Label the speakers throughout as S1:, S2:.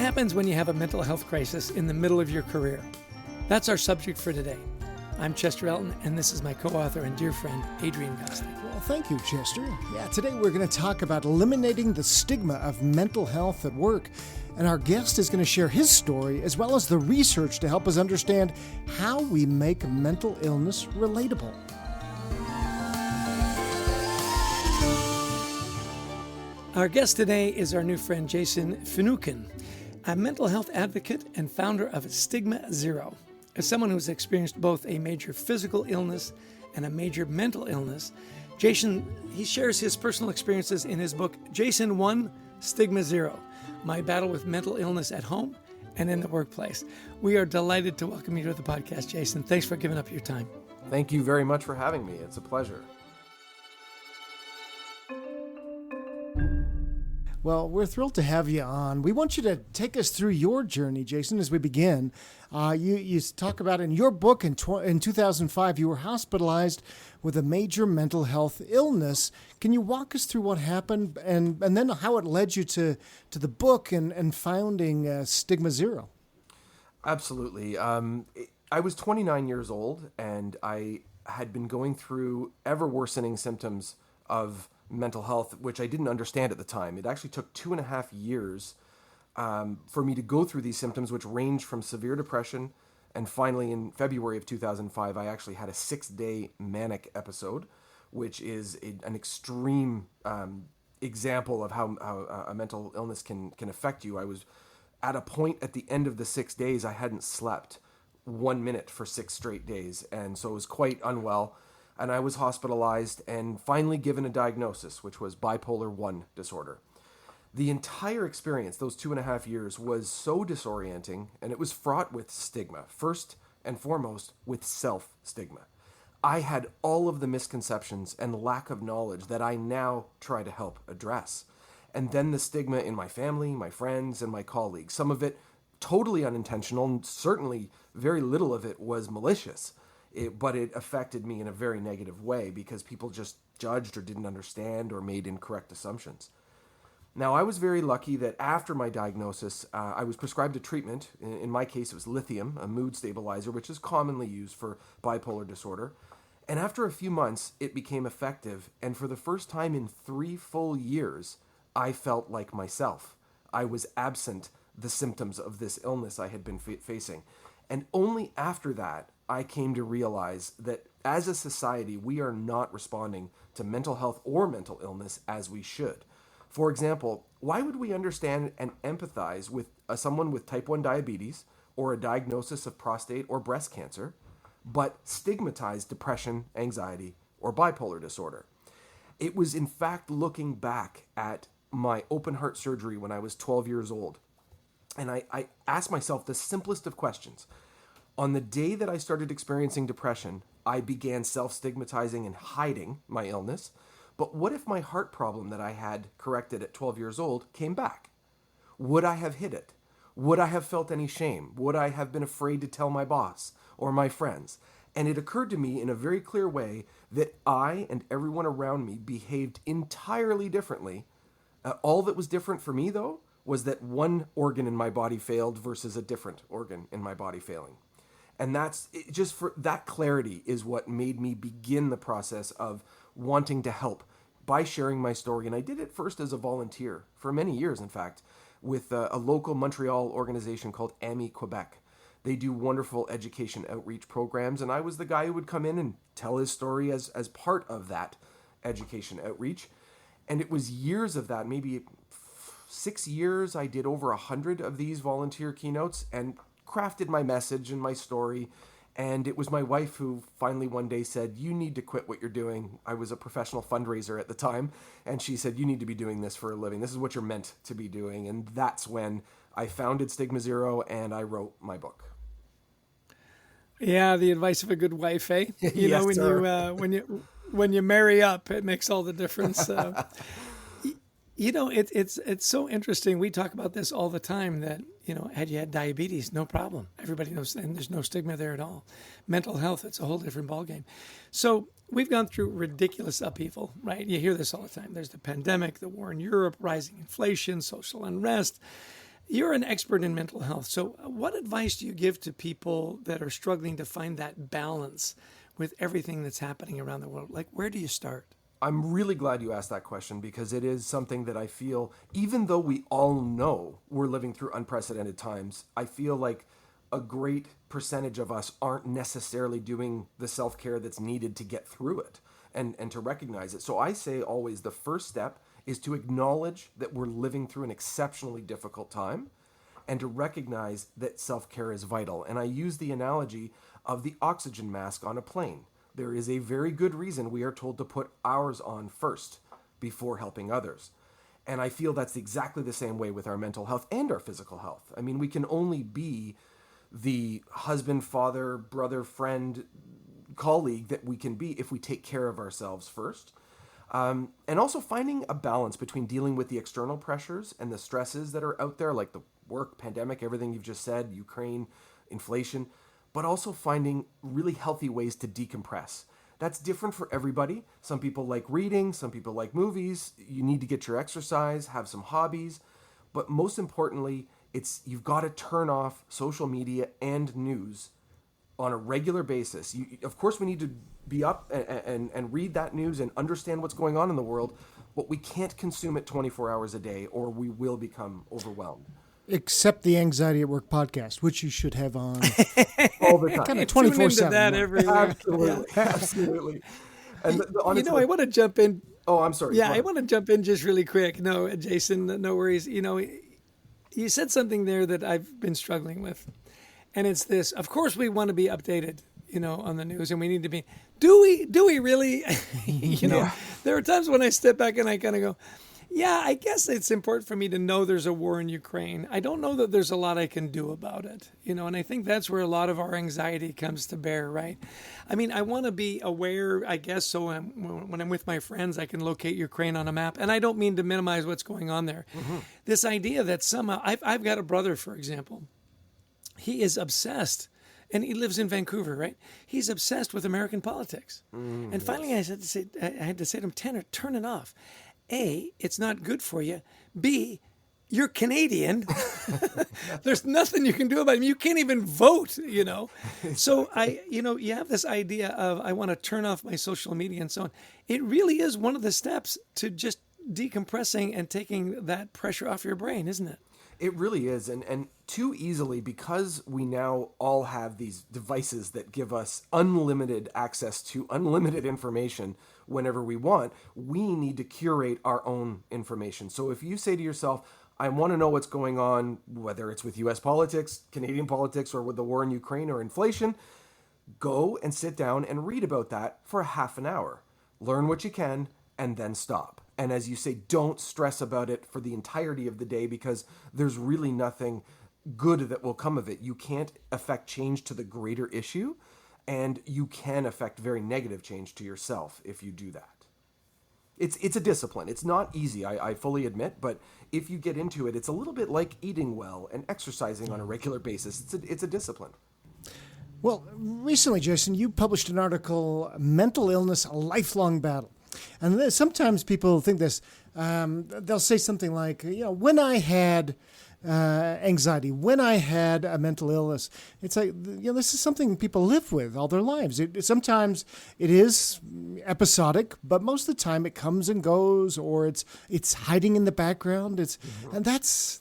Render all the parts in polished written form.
S1: happens when you have a mental health crisis in the middle of your career? That's our subject for today. I'm Chester Elton, and this is my co-author and dear friend, Adrian Gostick.
S2: Well, thank you, Chester. Yeah, today we're going to talk about eliminating the stigma of mental health at work. And our guest is going to share his story as well as the research to help us understand how we make mental illness relatable.
S1: Our guest today is our new friend, Jason Finucane, a mental health advocate and founder of Stigma Zero. As someone who's experienced both a major physical illness and a major mental illness, Jason, he shares his personal experiences in his book, Jason 1, Stigma Zero, My Battle with Mental Illness at Home and in the Workplace. We are delighted to welcome you to the podcast, Jason. Thanks for giving up your time.
S3: Thank you very much for having me. It's a pleasure.
S2: Well, we're thrilled to have you on. We want you to take us through your journey, Jason, as we begin. You talk about in your book in 2005, you were hospitalized with a major mental health illness. Can you walk us through what happened and then how it led you to the book and founding Stigma Zero?
S3: Absolutely. I was 29 years old, and I had been going through ever worsening symptoms of mental health, which I didn't understand at the time. It actually took 2.5 years for me to go through these symptoms, which ranged from severe depression. And finally, in February of 2005, I actually had a 6-day manic episode, which is an extreme example of how a mental illness can affect you. I was at a point at the end of the 6 days, I hadn't slept 1 minute for 6 straight days. And so it was quite unwell. And I was hospitalized and finally given a diagnosis, which was bipolar 1 disorder. The entire experience, those 2.5 years, was so disorienting, and it was fraught with stigma. First and foremost, with self-stigma. I had all of the misconceptions and lack of knowledge that I now try to help address. And then the stigma in my family, my friends, and my colleagues. Some of it totally unintentional, and certainly very little of it was malicious. But it affected me in a very negative way because people just judged or didn't understand or made incorrect assumptions. Now, I was very lucky that after my diagnosis, I was prescribed a treatment. In my case, it was lithium, a mood stabilizer, which is commonly used for bipolar disorder. And after a few months, it became effective. And for the first time in 3 full years, I felt like myself. I was absent the symptoms of this illness I had been facing. And only after that, I came to realize that as a society, we are not responding to mental health or mental illness as we should. For example, why would we understand and empathize with someone with type 1 diabetes or a diagnosis of prostate or breast cancer, but stigmatize depression, anxiety, or bipolar disorder? It was in fact looking back at my open heart surgery when I was 12 years old, and I asked myself the simplest of questions. On the day that I started experiencing depression, I began self-stigmatizing and hiding my illness. But what if my heart problem that I had corrected at 12 years old came back? Would I have hid it? Would I have felt any shame? Would I have been afraid to tell my boss or my friends? And it occurred to me in a very clear way that I and everyone around me behaved entirely differently. All that was different for me, though, was that one organ in my body failed versus a different organ in my body failing. And that's just for that clarity is what made me begin the process of wanting to help by sharing my story. And I did it first as a volunteer for many years, in fact, with a local Montreal organization called AMI Quebec. They do wonderful education outreach programs. And I was the guy who would come in and tell his story as part of that education outreach. And it was years of that, maybe 6 years. I did over 100 of these volunteer keynotes and crafted my message and my story. And it was my wife who finally one day said, "You need to quit what you're doing." I was a professional fundraiser at the time. And she said, "You need to be doing this for a living. This is what you're meant to be doing." And that's when I founded Stigma Zero and I wrote my book.
S1: Yeah, the advice of a good wife, eh? You
S3: Yes,
S1: know,
S3: sir.
S1: when you marry up, it makes all the difference. You know, it's so interesting. We talk about this all the time that, you know, had you had diabetes, no problem. Everybody knows, and there's no stigma there at all. Mental health, it's a whole different ballgame. So we've gone through ridiculous upheaval, right? You hear this all the time. There's the pandemic, the war in Europe, rising inflation, social unrest. You're an expert in mental health. So, what advice do you give to people that are struggling to find that balance with everything that's happening around the world? Like, where do you start?
S3: I'm really glad you asked that question because it is something that I feel, even though we all know we're living through unprecedented times, I feel like a great percentage of us aren't necessarily doing the self-care that's needed to get through it and to recognize it. So I say always the first step is to acknowledge that we're living through an exceptionally difficult time and to recognize that self-care is vital. And I use the analogy of the oxygen mask on a plane. There is a very good reason we are told to put ours on first before helping others. And I feel that's exactly the same way with our mental health and our physical health. I mean, we can only be the husband, father, brother, friend, colleague that we can be if we take care of ourselves first. And also finding a balance between dealing with the external pressures and the stresses that are out there, like the work, pandemic, everything you've just said, Ukraine, inflation, but also finding really healthy ways to decompress. That's different for everybody. Some people like reading, some people like movies. You need to get your exercise, have some hobbies. But most importantly, you've got to turn off social media and news on a regular basis. Of course, we need to be up and read that news and understand what's going on in the world, but we can't consume it 24 hours a day or we will become overwhelmed.
S2: Except the Anxiety at Work podcast, which you should have on
S3: all the time.
S2: Kind of 24/7.
S1: That every week.
S3: Absolutely. Absolutely. And
S1: I want to jump in.
S3: Oh, I'm sorry.
S1: Yeah, I want to jump in just really quick. No, Jason, no worries. You said something there that I've been struggling with. And it's this. Of course, we want to be updated, on the news, and we need to be. Do we really? There are times when I step back and I kind of go, yeah, I guess it's important for me to know there's a war in Ukraine. I don't know that there's a lot I can do about it, and I think that's where a lot of our anxiety comes to bear, right? I mean, I want to be aware, I guess, so when I'm with my friends, I can locate Ukraine on a map. And I don't mean to minimize what's going on there. Mm-hmm. This idea that somehow, I've got a brother, for example. He is obsessed, and he lives in Vancouver, right? He's obsessed with American politics. And finally, I had to say to him, Tanner, turn it off. A, it's not good for you. B, you're Canadian. There's nothing you can do about it. You can't even vote, So you have this idea of I want to turn off my social media and so on. It really is one of the steps to just decompressing and taking that pressure off your brain, isn't it?
S3: It really is. And too easily, because we now all have these devices that give us unlimited access to unlimited information whenever we want, we need to curate our own information. So if you say to yourself, I want to know what's going on, whether it's with U.S. politics, Canadian politics, or with the war in Ukraine or inflation, go and sit down and read about that for half an hour. Learn what you can and then stop. And as you say, don't stress about it for the entirety of the day because there's really nothing good that will come of it. You can't affect change to the greater issue, and you can affect very negative change to yourself if you do that. It's a discipline. It's not easy, I fully admit, but if you get into it, it's a little bit like eating well and exercising on a regular basis. It's a discipline.
S2: Well, recently, Jason, you published an article, Mental Illness, a Lifelong Battle. And sometimes people think this, they'll say something like, when I had anxiety, when I had a mental illness, it's like, this is something people live with all their lives. Sometimes it is episodic, but most of the time it comes and goes, or it's hiding in the background. And that's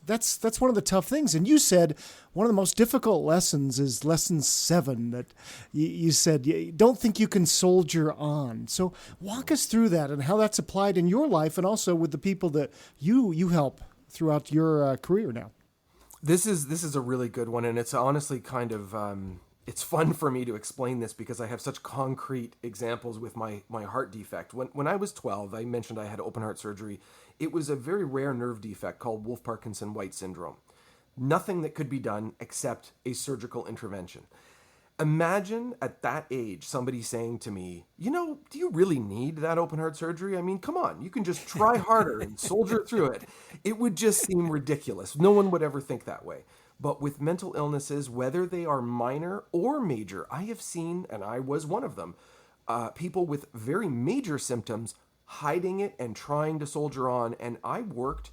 S2: one of the tough things. And you said one of the most difficult lessons is lesson 7 that you said, you don't think you can soldier on. So walk us through that and how that's applied in your life and also with the people that you help throughout your career now.
S3: This is a really good one, and it's honestly kind of it's fun for me to explain this because I have such concrete examples with my heart defect. When I was 12, I mentioned I had open heart surgery. It was a very rare nerve defect called Wolff-Parkinson-White syndrome. Nothing that could be done except a surgical intervention. Imagine at that age somebody saying to me, do you really need that open heart surgery? I mean, come on, you can just try harder and soldier through it. It would just seem ridiculous. No one would ever think that way. But with mental illnesses, whether they are minor or major, I have seen, and I was one of them, people with very major symptoms hiding it and trying to soldier on. And I worked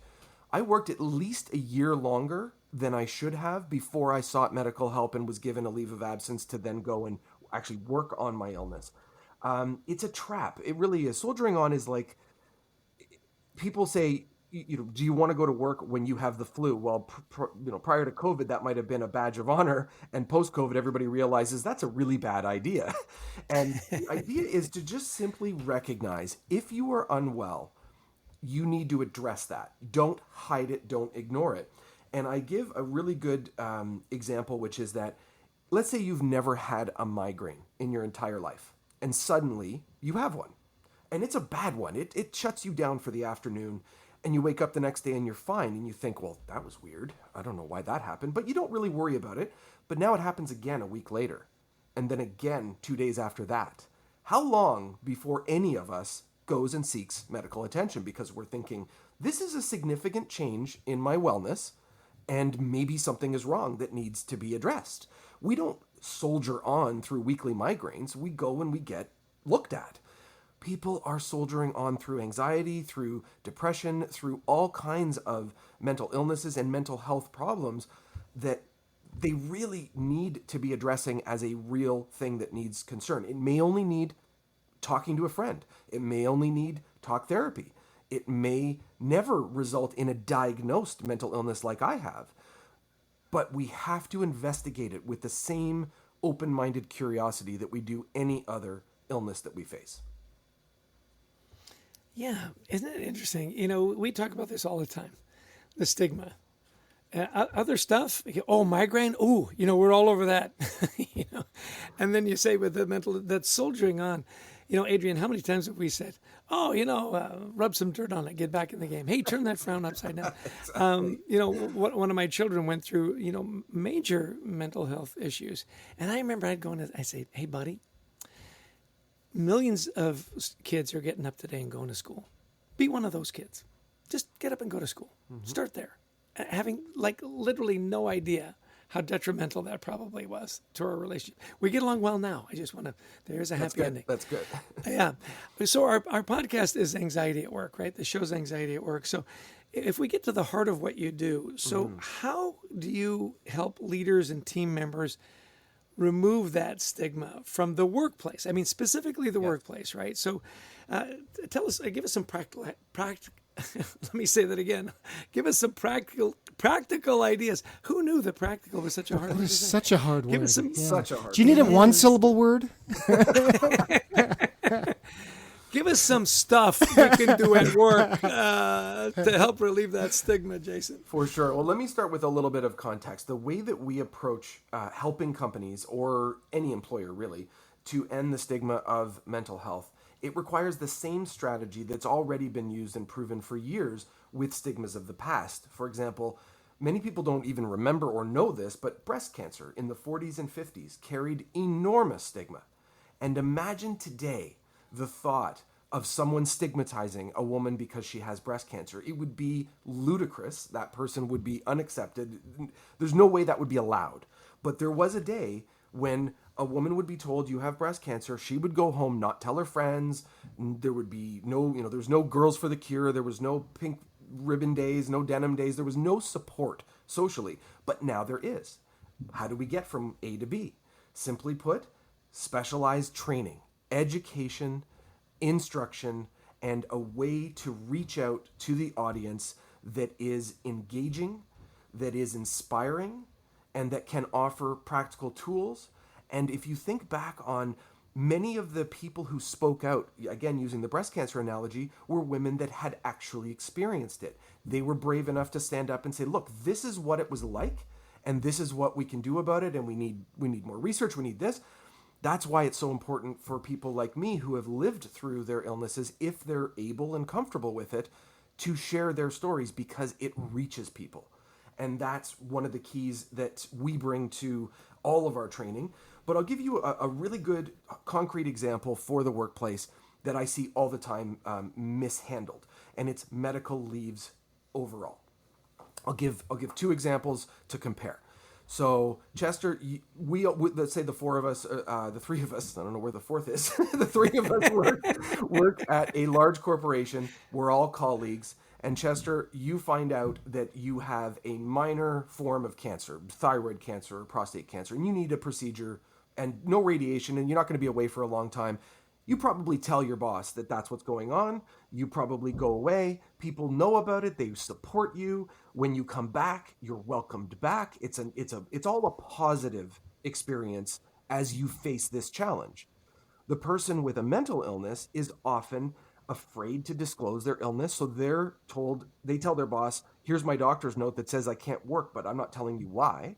S3: at least a year longer than I should have before I sought medical help and was given a leave of absence to then go and actually work on my illness. It's a trap. It really is. Soldiering on is like, people say, do you want to go to work when you have the flu? Well, prior to COVID, that might have been a badge of honor, and post COVID, everybody realizes that's a really bad idea. And the idea is to just simply recognize if you are unwell, you need to address that. Don't hide it. Don't ignore it. And I give a really good example, which is that, let's say you've never had a migraine in your entire life, and suddenly you have one. And it's a bad one. It shuts you down for the afternoon, and you wake up the next day and you're fine. And you think, well, that was weird. I don't know why that happened. But you don't really worry about it. But now it happens again a week later, and then again 2 days after that. How long before any of us goes and seeks medical attention? Because we're thinking, this is a significant change in my wellness, and maybe something is wrong that needs to be addressed. We don't soldier on through weekly migraines. We go and we get looked at. People are soldiering on through anxiety, through depression, through all kinds of mental illnesses and mental health problems that they really need to be addressing as a real thing that needs concern. It may only need talking to a friend. It may only need talk therapy. It may never result in a diagnosed mental illness like I have. But we have to investigate it with the same open-minded curiosity that we do any other illness that we face.
S1: Yeah, isn't it interesting? We talk about this all the time, the stigma. Other stuff, migraine, we're all over that. And then you say with the mental, that's soldiering on. Adrian, how many times have we said, rub some dirt on it, get back in the game. Hey, turn that frown upside down.
S3: Exactly.
S1: One of my children went through, major mental health issues. And I remember I'd go in and I'd say, hey, buddy, millions of kids are getting up today and going to school. Be one of those kids. Just get up and go to school. Mm-hmm. Start there. Having literally no idea how detrimental that probably was to our relationship. We get along well now. I just want to, there's a happy ending.
S3: That's good.
S1: Yeah. So our podcast is Anxiety at Work, right? The show's Anxiety at Work. So if we get to the heart of what you do, how do you help leaders and team members remove that stigma from the workplace? I mean, specifically the workplace, right? So tell us, give us some practical let me say that again. Give us some practical ideas. Who knew that practical was such a hard word?
S2: It is such a hard word.
S1: Give us some,
S3: such a hard
S2: Do you need a one-syllable word?
S1: Give us some stuff we can do at work to help relieve that stigma, Jason.
S3: For sure. Well, let me start with a little bit of context. The way that we approach helping companies, or any employer really, to end the stigma of mental health, it requires the same strategy that's already been used and proven for years with stigmas of the past. For example, many people don't even remember or know this, but breast cancer in the 40s and 50s carried enormous stigma. And imagine today the thought of someone stigmatizing a woman because she has breast cancer. It would be ludicrous. That person would be unaccepted. There's no way that would be allowed. But there was a day when a woman would be told, you have breast cancer. She would go home, not tell her friends. There would be no, there was no Girls for the Cure. There was no pink ribbon days, no denim days. There was no support socially. But now there is. How do we get from A to B? Simply put, specialized training, education, instruction, and a way to reach out to the audience that is engaging, that is inspiring, and that can offer practical tools. And if you think back on many of the people who spoke out, again, using the breast cancer analogy, were women that had actually experienced it. They were brave enough to stand up and say, look, this is what it was like, and this is what we can do about it, and we need more research, we need this. That's why it's so important for people like me who have lived through their illnesses, if they're able and comfortable with it, to share their stories, because it reaches people. And that's one of the keys that we bring to all of our training. But I'll give you a really good concrete example for the workplace that I see all the time mishandled, and it's medical leaves overall. I'll give 2 examples to compare. So Chester, we let's say the 4 of us, the 3 of us, I don't know where the 4th is, the 3 of us work at a large corporation. We're all colleagues, And Chester, you find out that you have a minor form of cancer, thyroid cancer or prostate cancer, and you need a procedure and no radiation, and you're not going to be away for a long time. You probably tell your boss that that's what's going on. You probably go away. People know about it. They support you. When you come back, you're welcomed back. It's all a positive experience as you face this challenge. The person with a mental illness is often afraid to disclose their illness, so they tell their boss, here's my doctor's note that says I can't work, but I'm not telling you why.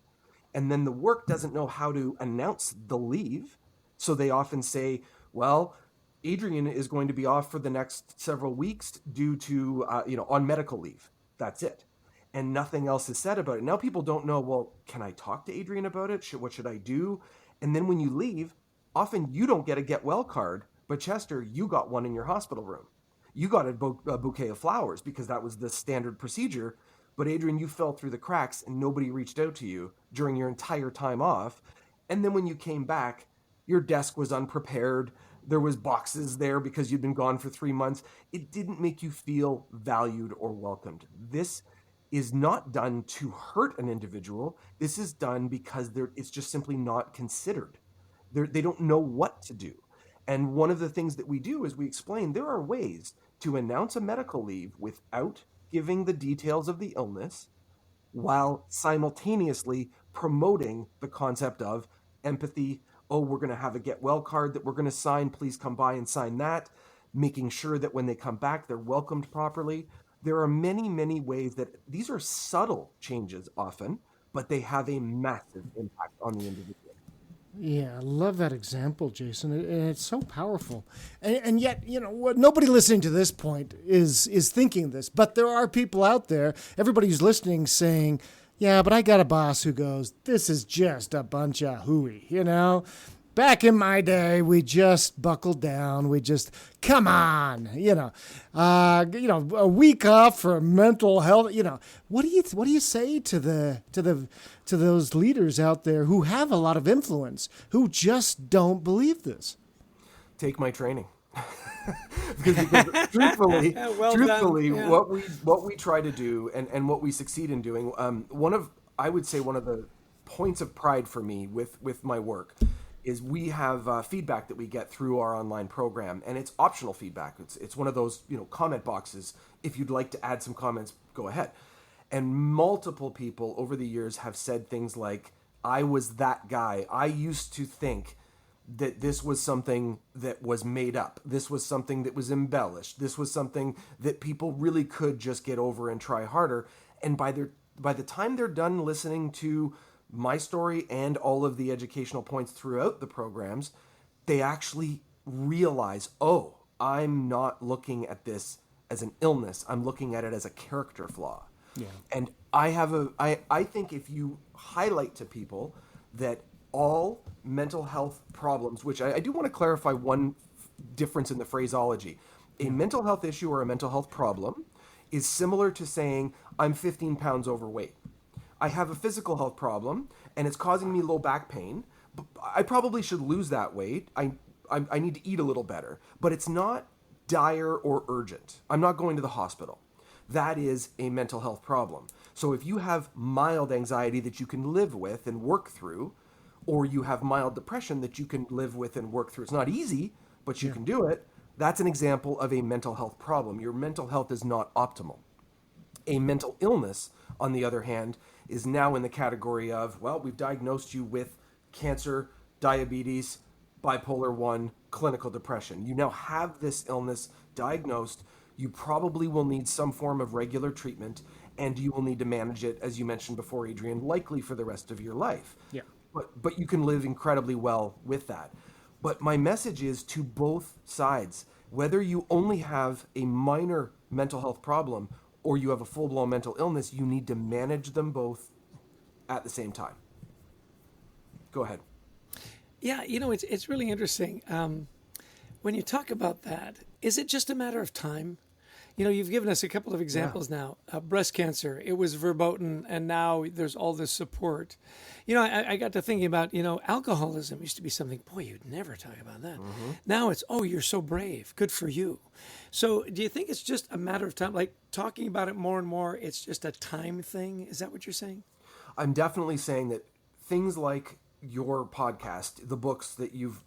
S3: And then the work doesn't know how to announce the leave, so they often say, well, Adrian is going to be off for the next several weeks due to on medical leave. That's it. And nothing else is said about it. Now people don't know, well, can I talk to Adrian about it? What should I do? And then when you leave, often you don't get a get well card, but Chester, you got one in your hospital room. You got a bouquet of flowers because that was the standard procedure. But Adrian, you fell through the cracks and nobody reached out to you during your entire time off. And then when you came back, your desk was unprepared. There was boxes there because you'd been gone for 3 months. It didn't make you feel valued or welcomed. This is not done to hurt an individual. This is done because it's just simply not considered. They don't know what to do. And one of the things that we do is we explain there are ways to announce a medical leave without giving the details of the illness while simultaneously promoting the concept of empathy. Oh, we're going to have a get well card that we're going to sign. Please come by and sign that. Making sure that when they come back, they're welcomed properly. There are many, many ways that these are subtle changes often, but they have a massive impact on the individual.
S2: Yeah, I love that example, Jason. And it's so powerful. And yet, nobody listening to this point is thinking this. But there are people out there, everybody who's listening, saying, yeah, but I got a boss who goes, this is just a bunch of hooey, Back in my day, we just buckled down. We just, come on, a week off for mental health. What do you say to those leaders out there who have a lot of influence who just don't believe this?
S3: Take my training. because truthfully, yeah. what we try to do and what we succeed in doing, one of the points of pride for me with my work is we have feedback that we get through our online program, and it's optional feedback. It's one of those comment boxes. If you'd like to add some comments, go ahead. And multiple people over the years have said things like, I was that guy. I used to think that this was something that was made up. This was something that was embellished. This was something that people really could just get over and try harder. And by the time they're done listening to my story and all of the educational points throughout the programs, they actually realize, oh, I'm not looking at this as an illness. I'm looking at it as a character flaw. Yeah. And I think if you highlight to people that all mental health problems, which I do want to clarify one difference in the phraseology. A mental health issue or a mental health problem is similar to saying, I'm 15 pounds overweight. I have a physical health problem and it's causing me low back pain. I probably should lose that weight. I need to eat a little better, but it's not dire or urgent. I'm not going to the hospital. That is a mental health problem. So if you have mild anxiety that you can live with and work through, or you have mild depression that you can live with and work through, it's not easy, but you can do it. That's an example of a mental health problem. Your mental health is not optimal. A mental illness, on the other hand, is now in the category of, well, we've diagnosed you with cancer, diabetes, bipolar 1, clinical depression. You now have this illness diagnosed. You probably will need some form of regular treatment, and you will need to manage it, as you mentioned before, Adrian, likely for the rest of your life. Yeah. But you can live incredibly well with that. But my message is to both sides, whether you only have a minor mental health problem or you have a full-blown mental illness, you need to manage them both at the same time. Go ahead.
S1: Yeah, it's really interesting. When you talk about that, is it just a matter of time? You've given us a couple of examples now. Breast cancer, it was verboten, and now there's all this support. I got to thinking about, alcoholism used to be something, boy, you'd never talk about that. Now it's, oh, you're so brave. Good for you. So do you think it's just a matter of time, like talking about it more and more, it's just a time thing? Is that what you're saying?
S3: I'm definitely saying that things like your podcast, the books that you've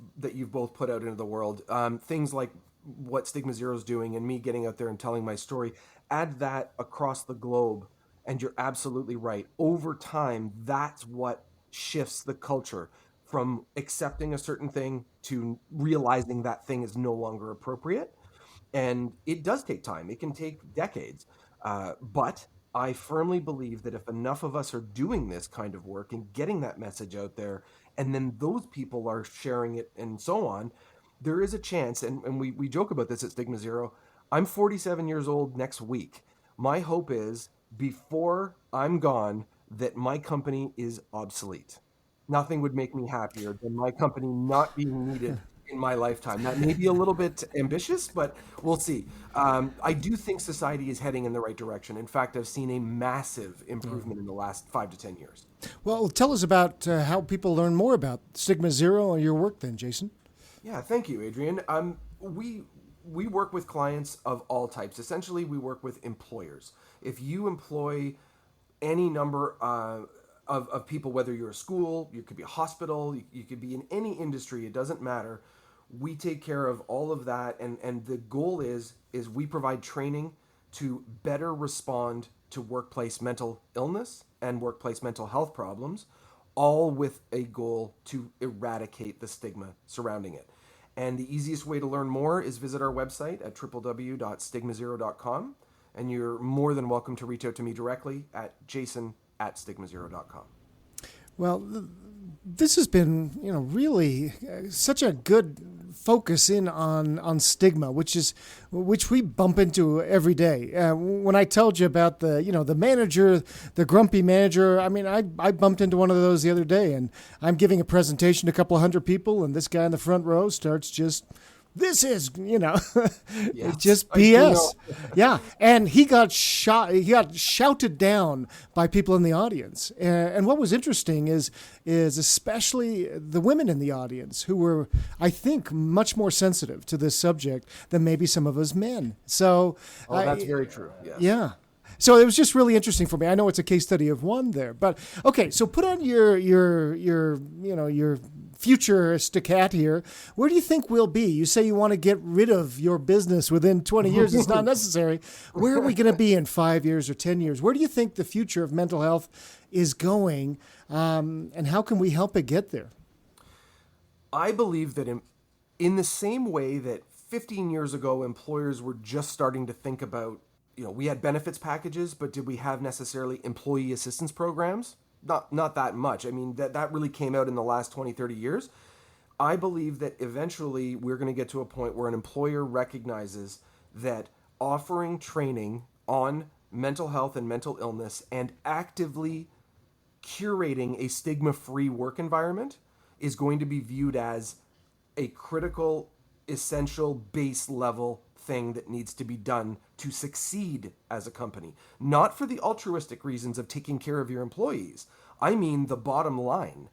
S3: both put out into the world, things like what Stigma Zero is doing and me getting out there and telling my story, add that across the globe, and you're absolutely right. Over time, that's what shifts the culture from accepting a certain thing to realizing that thing is no longer appropriate. And it does take time. It can take decades. But I firmly believe that if enough of us are doing this kind of work and getting that message out there, and then those people are sharing it and so on, there is a chance, and we joke about this at Stigma Zero. I'm 47 years old next week. My hope is, before I'm gone, that my company is obsolete. Nothing would make me happier than my company not being needed in my lifetime. That may be a little bit ambitious, but we'll see. I do think society is heading in the right direction. In fact, I've seen a massive improvement in the last 5 to 10 years.
S2: Well, tell us about how people learn more about Stigma Zero and your work then, Jason.
S3: Yeah, thank you, Adrian. We work with clients of all types. Essentially, we work with employers. If you employ any number of people, whether you're a school, you could be a hospital, you could be in any industry, it doesn't matter. We take care of all of that, and the goal is we provide training to better respond to workplace mental illness and workplace mental health problems, all with a goal to eradicate the stigma surrounding it. And the easiest way to learn more is visit our website at www.stigmazero.com, and you're more than welcome to reach out to me directly at jason@stigmazero.com.
S2: Well, this has been, really such a good focus in on stigma, which we bump into every day. When I told you about the manager, the grumpy manager, I bumped into one of those the other day, and I'm giving a presentation to a couple of hundred people, and this guy in the front row starts just, this is,
S3: Yes,
S2: just BS. Yeah. And he got shouted down by people in the audience. And what was interesting is especially the women in the audience who were, I think, much more sensitive to this subject than maybe some of us men. So
S3: that's very true. Yes.
S2: Yeah. So it was just really interesting for me. I know it's a case study of one there, but okay. So put on your futuristic hat here. Where do you think we'll be? You say you want to get rid of your business within 20 years. It's not necessary. Where are we going to be in 5 years or 10 years? Where do you think the future of mental health is going, and how can we help it get there?
S3: I believe that in the same way that 15 years ago, employers were just starting to think about, we had benefits packages, but did we have necessarily employee assistance programs? Not that much. That really came out in the last 20, 30 years. I believe that eventually we're going to get to a point where an employer recognizes that offering training on mental health and mental illness and actively curating a stigma-free work environment is going to be viewed as a critical, essential, base level thing that needs to be done to succeed as a company. Not for the altruistic reasons of taking care of your employees. I mean the bottom line.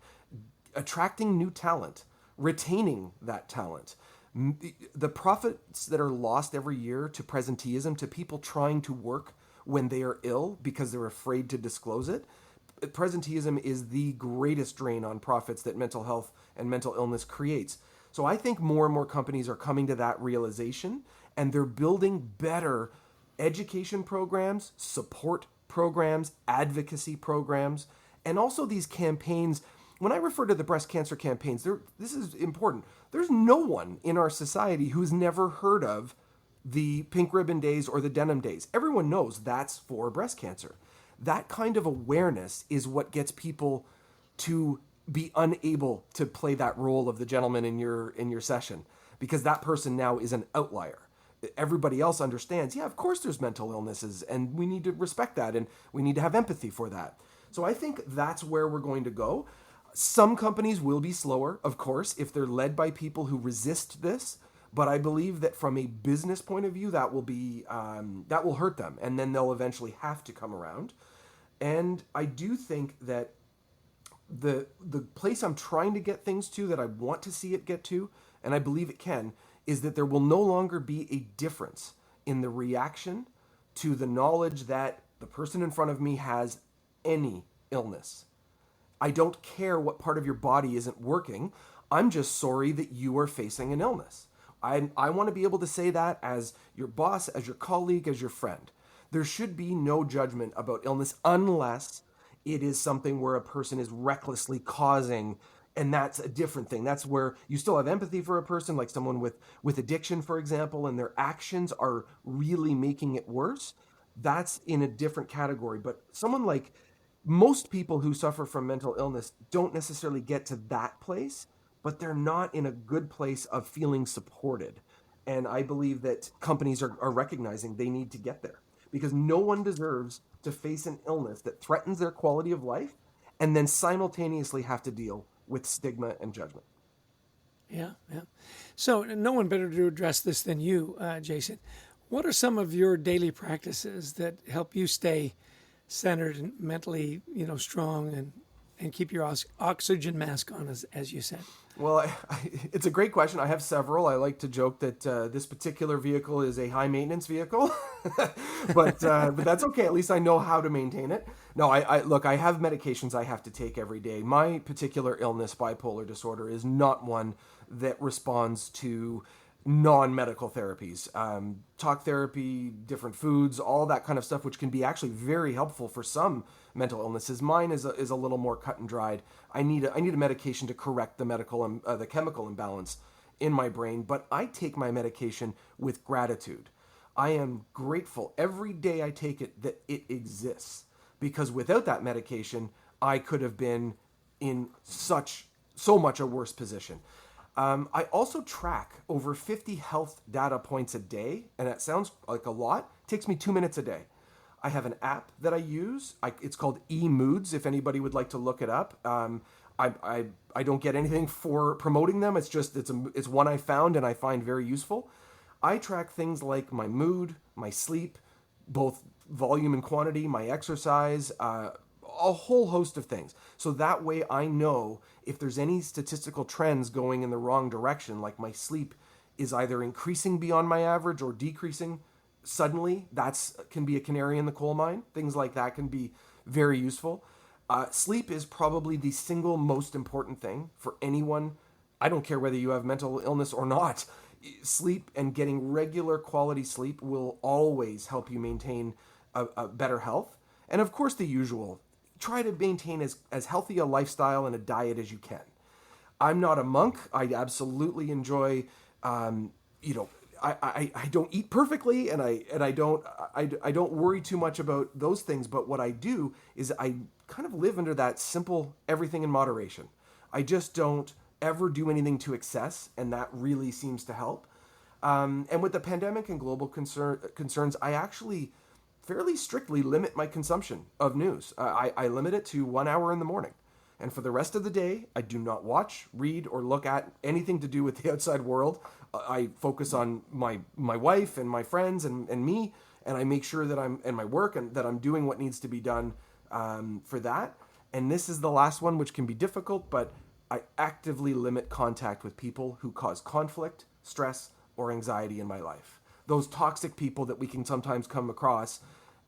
S3: Attracting new talent, retaining that talent. The profits that are lost every year to presenteeism, to people trying to work when they are ill because they're afraid to disclose it. Presenteeism is the greatest drain on profits that mental health and mental illness creates. So I think more and more companies are coming to that realization, and they're building better education programs, support programs, advocacy programs, and also these campaigns. When I refer to the breast cancer campaigns, this is important. There's no one in our society who's never heard of the Pink Ribbon Days or the Denim Days. Everyone knows that's for breast cancer. That kind of awareness is what gets people to be unable to play that role of the gentleman in your session, because that person now is an outlier. Everybody else understands, yeah, of course there's mental illnesses, and we need to respect that, and we need to have empathy for that. So I think that's where we're going to go. Some companies will be slower, of course, if they're led by people who resist this. But I believe that from a business point of view, that will hurt them, and then they'll eventually have to come around. And I do think that the place I'm trying to get things to, that I want to see it get to, and I believe it can, is that there will no longer be a difference in the reaction to the knowledge that the person in front of me has any illness. I don't care what part of your body isn't working. I'm just sorry that you are facing an illness. I want to be able to say that as your boss, as your colleague, as your friend. There should be no judgment about illness unless it is something where a person is recklessly causing, and that's a different thing. That's where you still have empathy for a person, like someone with addiction, for example, and their actions are really making it worse. That's in a different category. But someone like most people who suffer from mental illness don't necessarily get to that place, but they're not in a good place of feeling supported. And I believe that companies are recognizing they need to get there, because no one deserves to face an illness that threatens their quality of life and then simultaneously have to deal with stigma and judgment.
S1: Yeah, yeah. So no one better to address this than you, Jason. What are some of your daily practices that help you stay centered and mentally, strong and keep your oxygen mask on, as you said?
S3: Well, it's a great question. I have several. I like to joke that this particular vehicle is a high maintenance vehicle, but that's okay. At least I know how to maintain it. No, look, I have medications I have to take every day. My particular illness, bipolar disorder, is not one that responds to non-medical therapies, talk therapy, different foods, all that kind of stuff, which can be actually very helpful for some mental illnesses. Mine is a little more cut and dried. I need a medication to correct the chemical imbalance in my brain, but I take my medication with gratitude. I am grateful every day I take it that it exists, because without that medication, I could have been in so much a worse position. I also track over 50 health data points a day, and that sounds like a lot. It takes me 2 minutes a day. I have an app that I use. It's called eMoods, if anybody would like to look it up. I don't get anything for promoting them. It's just it's one I found and I find very useful. I track things like my mood, my sleep, both volume and quantity, my exercise, a whole host of things. So that way I know if there's any statistical trends going in the wrong direction, like my sleep is either increasing beyond my average or decreasing suddenly. Can be a canary in the coal mine. Things like that can be very useful. Sleep is probably the single most important thing for anyone. I don't care whether you have mental illness or not. Sleep and getting regular quality sleep will always help you maintain a better health. And of course, the usual. Try to maintain as healthy a lifestyle and a diet as you can. I'm not a monk. I absolutely enjoy, I don't eat perfectly, and I don't worry too much about those things. But what I do is I kind of live under that simple everything in moderation. I just don't ever do anything to excess, and that really seems to help. And with the pandemic and global concerns, I actually fairly strictly limit my consumption of news. I limit it to 1 hour in the morning. And for the rest of the day, I do not watch, read, or look at anything to do with the outside world. I focus on my wife and my friends and me, and I make sure that and my work, and that I'm doing what needs to be done for that. And this is the last one, which can be difficult, but I actively limit contact with people who cause conflict, stress, or anxiety in my life. Those toxic people that we can sometimes come across,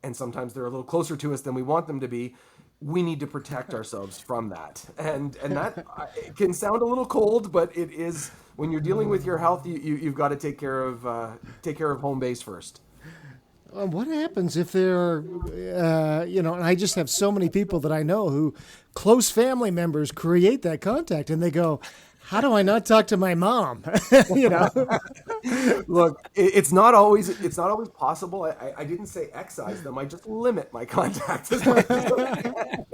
S3: and sometimes they're a little closer to us than we want them to be. We need to protect ourselves from that. And that it can sound a little cold, but it is, when you're dealing with your health, you've got to take care of home base first.
S2: What happens if they're, and I just have so many people that I know who close family members create that contact, and they go, how do I not talk to my mom?
S3: Look, it's not always possible. I didn't say excise them. I just limit my contacts as much as I can.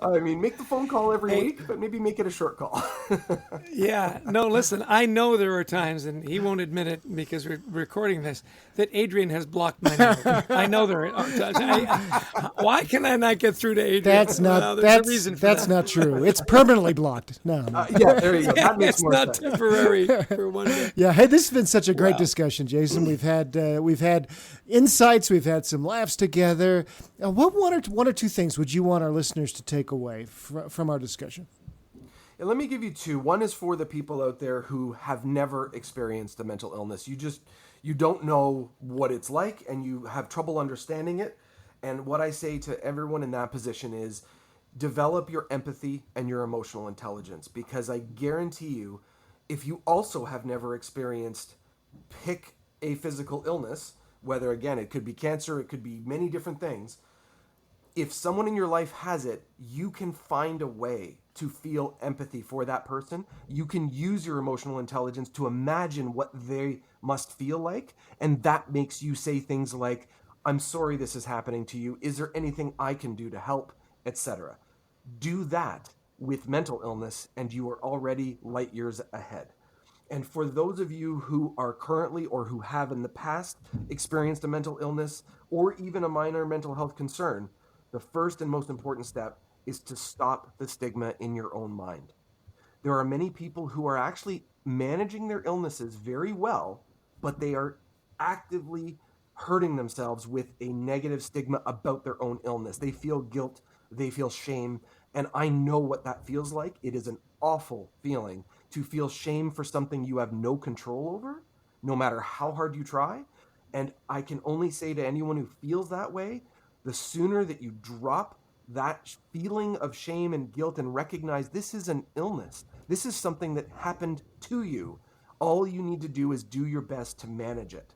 S3: I mean, make the phone call every week, but maybe make it a short call.
S1: Yeah. No, listen, I know there are times, and he won't admit it because we're recording this, that Adrian has blocked my number. I know there are times. Why can I not get through to Adrian?
S2: That's not true. It's permanently blocked. No.
S3: Yeah, there you go. that makes
S1: it's
S3: more
S1: not
S3: sense.
S1: temporary for one day.
S2: Yeah. Hey, this has been such a great
S1: Wow.
S2: discussion, Jason. We've had insights. We've had some laughs together. What one or two things would you want our listeners to take away from our discussion?
S3: And let me give you two. One is for the people out there who have never experienced a mental illness. You don't know what it's like, and you have trouble understanding it. And what I say to everyone in that position is develop your empathy and your emotional intelligence, because I guarantee you, if you also have never experienced, pick a physical illness, whether, again, it could be cancer, it could be many different things. If someone in your life has it, you can find a way to feel empathy for that person. You can use your emotional intelligence to imagine what they must feel like. And that makes you say things like, I'm sorry this is happening to you. Is there anything I can do to help, etc.? Do that with mental illness, and you are already light years ahead. And for those of you who are currently or who have in the past experienced a mental illness or even a minor mental health concern, the first and most important step is to stop the stigma in your own mind. There are many people who are actually managing their illnesses very well, but they are actively hurting themselves with a negative stigma about their own illness. They feel guilt, they feel shame, and I know what that feels like. It is an awful feeling to feel shame for something you have no control over, no matter how hard you try. And I can only say to anyone who feels that way, the sooner that you drop that feeling of shame and guilt and recognize this is an illness, this is something that happened to you, all you need to do is do your best to manage it.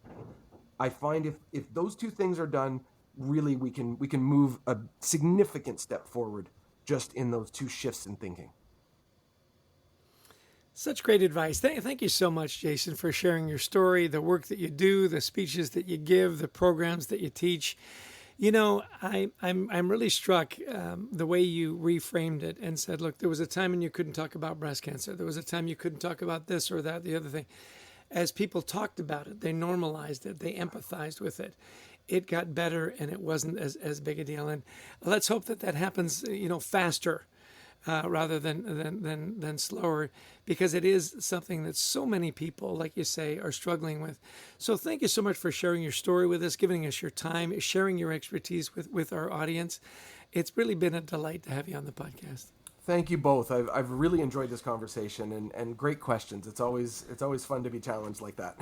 S3: I find if those two things are done, really we can move a significant step forward just in those two shifts in thinking.
S1: Such great advice. Thank you so much, Jason, for sharing your story, the work that you do, the speeches that you give, the programs that you teach. You know, I'm really struck the way you reframed it and said, look, there was a time when you couldn't talk about breast cancer. There was a time you couldn't talk about this or that, the other thing. As people talked about it, they normalized it, they empathized with it. It got better, and it wasn't as big a deal. And let's hope that happens, faster rather than slower, because it is something that so many people, like you say, are struggling with. So thank you so much for sharing your story with us, giving us your time, sharing your expertise with our audience. It's really been a delight to have you on the podcast.
S3: Thank you both. I've really enjoyed this conversation and great questions. It's always fun to be challenged like that.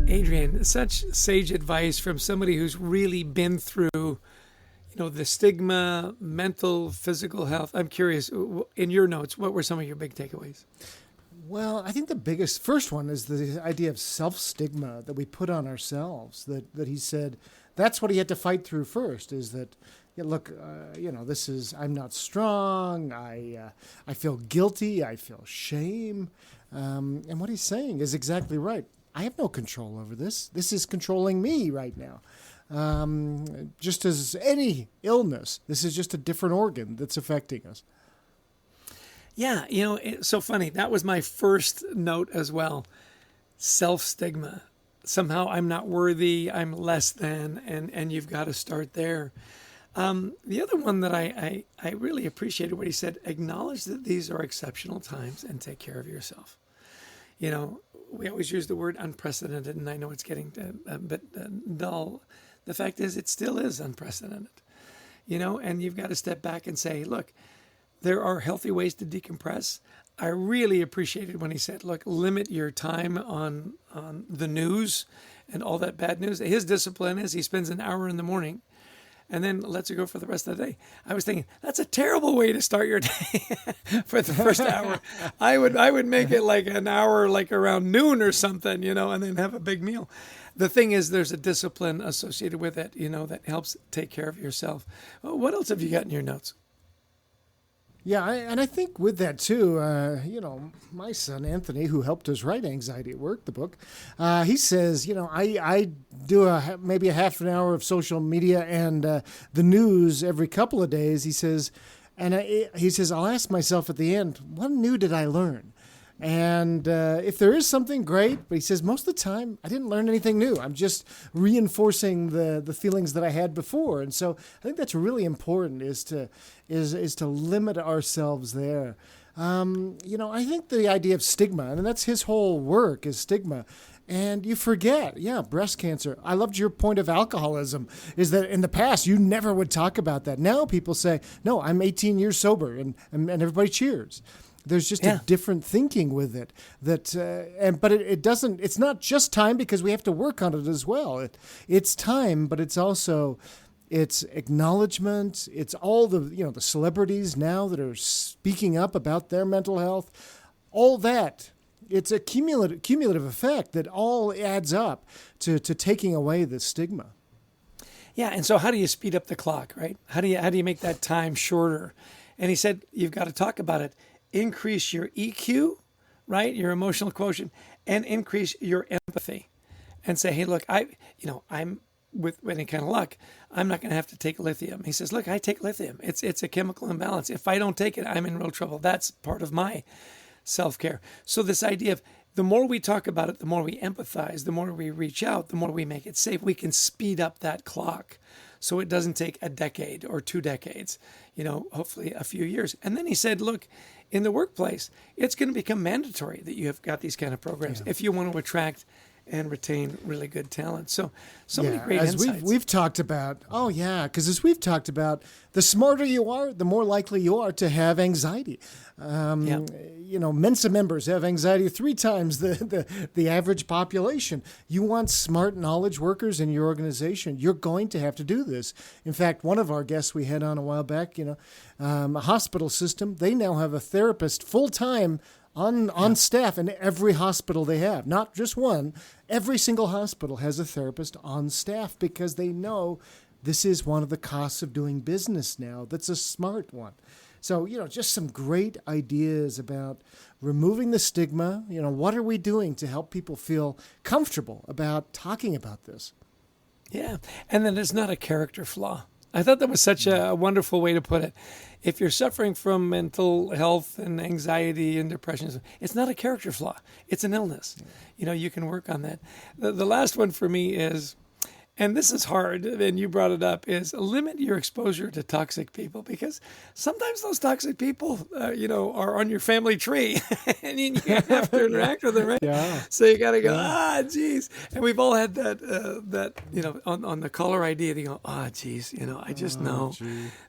S1: Adrian, such sage advice from somebody who's really been through, the stigma, mental, physical health. I'm curious, in your notes, what were some of your big takeaways?
S2: Well, I think the first one is the idea of self-stigma that we put on ourselves, that he said that's what he had to fight through first, is that, look, I'm not strong, I feel guilty, I feel shame, and what he's saying is exactly right. I have no control over this. This is controlling me right now. Just as any illness, this is just a different organ that's affecting us.
S1: Yeah, it's so funny. That was my first note as well. Self-stigma. Somehow I'm not worthy, I'm less than, and you've got to start there. The other one that I really appreciated what he said, acknowledge that these are exceptional times and take care of yourself. We always use the word unprecedented, and I know it's getting a bit dull. The fact is, it still is unprecedented, and you've got to step back and say, look, there are healthy ways to decompress. I really appreciated when he said, look, limit your time on the news and all that bad news. His discipline is he spends an hour in the morning and then lets it go for the rest of the day. I was thinking, that's a terrible way to start your day for the first hour. I would make it like an hour, like around noon or something, and then have a big meal. The thing is, there's a discipline associated with it, that helps take care of yourself. What else have you got in your notes?
S2: Yeah, and I think with that too, my son Anthony, who helped us write Anxiety at Work, the book, he says, I do maybe a half an hour of social media and the news every couple of days. He says, he says, I'll ask myself at the end, what new did I learn? And if there is something, great. But he says, most of the time, I didn't learn anything new. I'm just reinforcing the feelings that I had before. And so I think that's really important, is to limit ourselves there. I think the idea of stigma, and that's his whole work, is stigma. And you forget, breast cancer. I loved your point of alcoholism, is that in the past, you never would talk about that. Now people say, no, I'm 18 years sober, and everybody cheers. There's just a different thinking with it. But it doesn't. It's not just time, because we have to work on it as well. It's time, but it's also it's acknowledgement. It's all the celebrities now that are speaking up about their mental health. All that. It's a cumulative effect that all adds up to taking away the stigma.
S1: Yeah, and so how do you speed up the clock, right? How do you make that time shorter? And he said you've got to talk about it. Increase your EQ, right? Your emotional quotient, and increase your empathy. And say, hey, look, I'm with any kind of luck, I'm not going to have to take lithium. He says, look, I take lithium. It's a chemical imbalance. If I don't take it, I'm in real trouble. That's part of my self-care. So this idea of the more we talk about it, the more we empathize, the more we reach out, the more we make it safe, we can speed up that clock so it doesn't take a decade or 2 decades, hopefully a few years. And then he said, look, in the workplace, it's going to become mandatory that you have got these kind of programs if you want to attract and retain really good talent. So many great insights.
S2: We've talked about, because as we've talked about, the smarter you are, the more likely you are to have anxiety. Mensa members have anxiety 3 times the average population. You want smart knowledge workers in your organization. You're going to have to do this. In fact, one of our guests we had on a while back, a hospital system, they now have a therapist full-time on staff in every hospital they have. Not just one. Every single hospital has a therapist on staff, because they know this is one of the costs of doing business now. That's a smart one. So, just some great ideas about removing the stigma. What are we doing to help people feel comfortable about talking about this?
S1: Yeah. And then it's not a character flaw. I thought that was such a wonderful way to put it. If you're suffering from mental health and anxiety and depression, it's not a character flaw. It's an illness. You can work on that. The last one for me is, and this is hard, and you brought it up, is limit your exposure to toxic people, because sometimes those toxic people, are on your family tree, and you have to interact with them, right?
S2: Yeah.
S1: So you got to go, geez. And we've all had that on the caller ID, they go, geez, I just know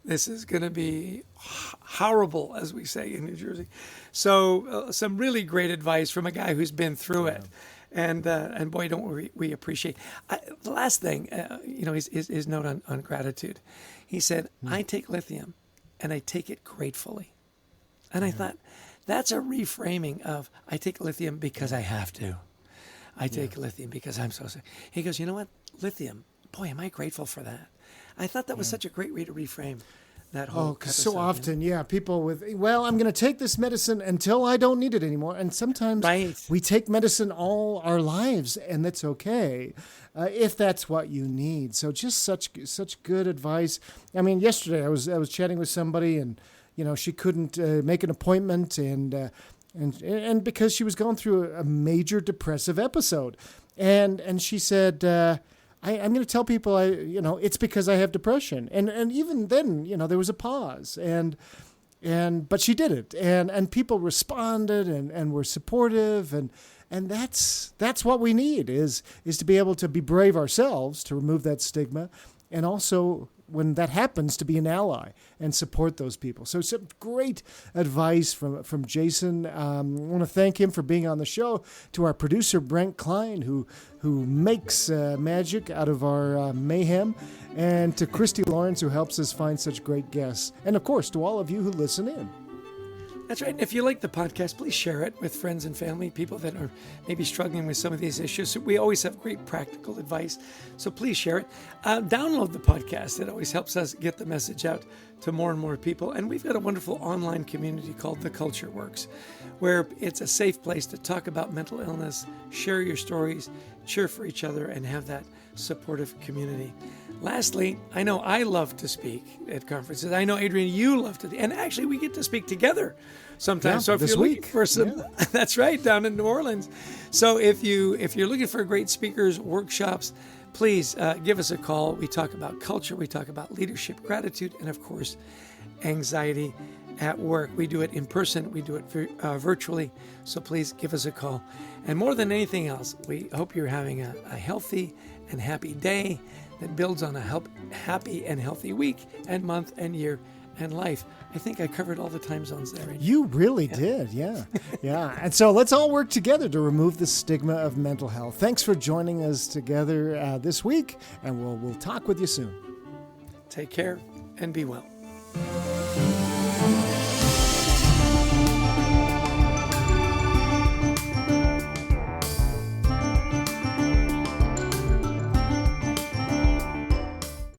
S1: this is going to be horrible, as we say in New Jersey. So some really great advice from a guy who's been through it. And boy, don't we appreciate. The last thing, his note on gratitude. He said, I take lithium, and I take it gratefully. And I thought, that's a reframing of, I take lithium because I have to. I take lithium because I'm so sick. He goes, you know what? Lithium, boy, am I grateful for that. I thought that was such a great way to reframe that whole
S2: because so often, people with, I'm going to take this medicine until I don't need it anymore. And sometimes we take medicine all our lives, and that's okay if that's what you need. So just such good advice. I mean, yesterday I was chatting with somebody, and she couldn't make an appointment, and because she was going through a major depressive episode, and she said, I'm going to tell people it's because I have depression. And even then, there was a pause, but she did it, and people responded and were supportive, and that's what we need is to be able to be brave ourselves to remove that stigma, and also when that happens to be an ally and support those people. So some great advice from Jason. I want to thank him for being on the show. To our producer, Brent Klein, who makes magic out of our mayhem. And to Christy Lawrence, who helps us find such great guests. And of course, to all of you who listen in.
S1: That's right. If you like the podcast, please share it with friends and family, people that are maybe struggling with some of these issues. We always have great practical advice, so please share it. Download the podcast. It always helps us get the message out to more and more people. And we've got a wonderful online community called The Culture Works, where it's a safe place to talk about mental illness, share your stories, cheer for each other, and have that supportive community. Lastly, I know I love to speak at conferences. I know, Adrian, you love to, and actually we get to speak together sometimes.
S2: Yeah,
S1: so if
S2: this
S1: you're looking
S2: week.
S1: for some, that's right, down in New Orleans. So if you're looking for great speakers, workshops, please give us a call. We talk about culture, we talk about leadership, gratitude, and of course, anxiety at work. We do it in person, we do it virtually. So please give us a call. And more than anything else, we hope you're having a healthy and happy day that builds on a happy and healthy week and month and year and life. I think I covered all the time zones there. Adrian.
S2: You really did, yeah. Yeah. And so let's all work together to remove the stigma of mental health. Thanks for joining us together this week, and we'll talk with you soon.
S1: Take care and be well.